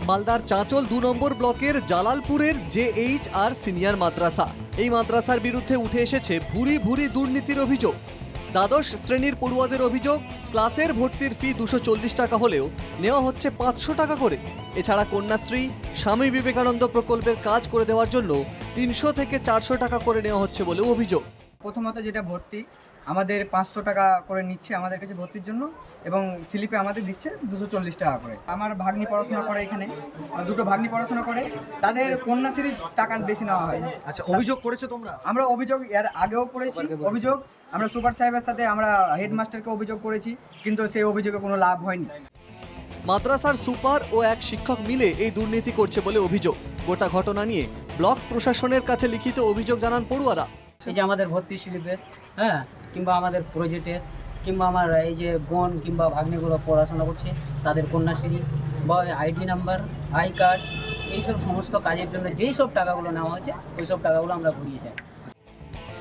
মালদার চাঁচল ২ নম্বর ব্লকের জালালপুরের JHR senior মাদ্রাসা। এই মাদ্রাসার বিরুদ্ধে উঠে এসেছে ভুরি ভুরি দুর্নীতির অভিযোগ। দ্বাদশ শ্রেণীর পড়ুয়াদের অভিযোগ, ক্লাসের ভর্তির ফি 240 টাকা হলেও নেওয়া হচ্ছে 500 টাকা করে। এছাড়া কন্যাশ্রী, স্বামী বিবেকানন্দ প্রকল্পের কাজ করে দেওয়ার জন্য 300 থেকে 400 টাকা করে নেওয়া হচ্ছে বলেও অভিযোগ। প্রথমত যেটা ভর্তি আমাদের 500 টাকা করে নিচ্ছে আমাদের কাছে ভর্তির জন্য, এবং স্লিপে আমাদের দিচ্ছে 240 টাকা করে। আমার ভাগ্নি পড়াশোনা করে এখানে, দুটো ভাগ্নি পড়াশোনা করে, তাদের কন্যাশ্রীর টাকা বেশি নেওয়া হয়। আচ্ছা, অভিযোগ করেছো তোমরা? আমরা অভিযোগ এর আগেও করেছি, অভিযোগ আমরা সুপার সাহেবের সাথে আমরা হেডমাস্টারকে অভিযোগ করেছি, কিন্তু সেই অভিযোগে কোনো লাভ হয়নি। মাদ্রাসার সুপার ও এক শিক্ষক মিলে এই দুর্নীতি করছে বলে অভিযোগ। গোটা ঘটনা নিয়ে ব্লক প্রশাসনের কাছে লিখিত অভিযোগ জানান পড়ুয়ারা। এই যে আমাদের ভর্তি স্লিপের, কিংবা আমাদের প্রজেক্টের, কিংবা আমার এই যে বোন কিংবা ভাগ্নিগুলো পড়াশোনা করছে তাদের কন্যাশ্রী বা আইডি নাম্বার, আই কার্ড, এইসব সমস্ত কাজের জন্য যেই সব টাকাগুলো নেওয়া হয়েছে ওই সব টাকাগুলো আমরা ঘুরিয়ে যাই।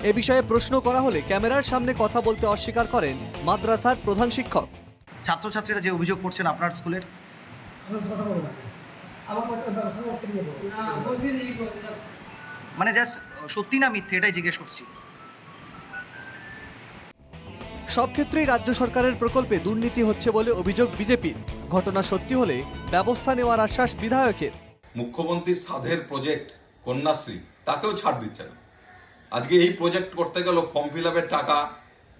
এ বিষয়ে প্রশ্ন করা হলে ক্যামেরার সামনে কথা বলতে অস্বীকার করেন মাদ্রাসার প্রধান শিক্ষক। ছাত্রছাত্রীরা যে অভিযোগ করছেন আপনার স্কুলের, মানে জাস্ট সত্যি না মিথ্যে এটাই জিজ্ঞেস করছি। সব ক্ষেত্রেই রাজ্য সরকারের প্রকল্পে দুর্নীতি হচ্ছে বলে অভিযোগ বিজেপির। ঘটনা সত্যি হলে ব্যবস্থা নেওয়ার আশ্বাস বিধায়কের। মুখ্যমন্ত্রীর সাধের প্রজেক্ট কন্যাশ্রী, তাকেও ছাড় দিচ্ছে না। আজকে এই প্রজেক্ট করতে গেল ফর্ম ফিল আপের টাকা,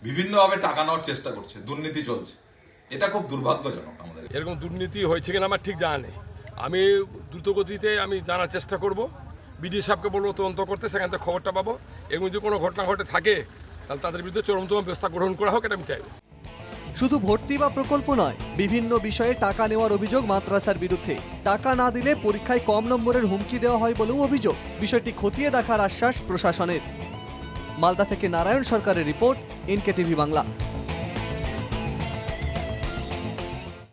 বিভিন্নভাবে টাকা নেওয়ার চেষ্টা করছে, দুর্নীতি চলছে। এটা খুব দুর্ভাগ্যজনক। আমাদের এরকম দুর্নীতি হয়েছে কিনা আমার ঠিক জানা নেই। আমি দ্রুতগতিতে জানার চেষ্টা করব, বিডিও সাহেবকে বলবো তদন্ত করতে, সেখান থেকে খবরটা পাবো। এরকম যদি কোনো ঘটনা ঘটে থাকে তাহলে তাদের বিরুদ্ধে চরমতম ব্যবস্থা গ্রহণ করা হোক, এটা আমি চাইব। শুধু ভর্তি বা প্রকল্প নয়, বিভিন্ন বিষয়ে টাকা নেওয়ার অভিযোগ মাদ্রাসার বিরুদ্ধে। টাকা না দিলে পরীক্ষায় কম নম্বরের হুমকি দেওয়া হয় বলেও অভিযোগ। বিষয়টি খতিয়ে দেখার আশ্বাস প্রশাসনের। মালদা থেকে নারায়ণ সরকারের রিপোর্ট, NKTV বাংলা।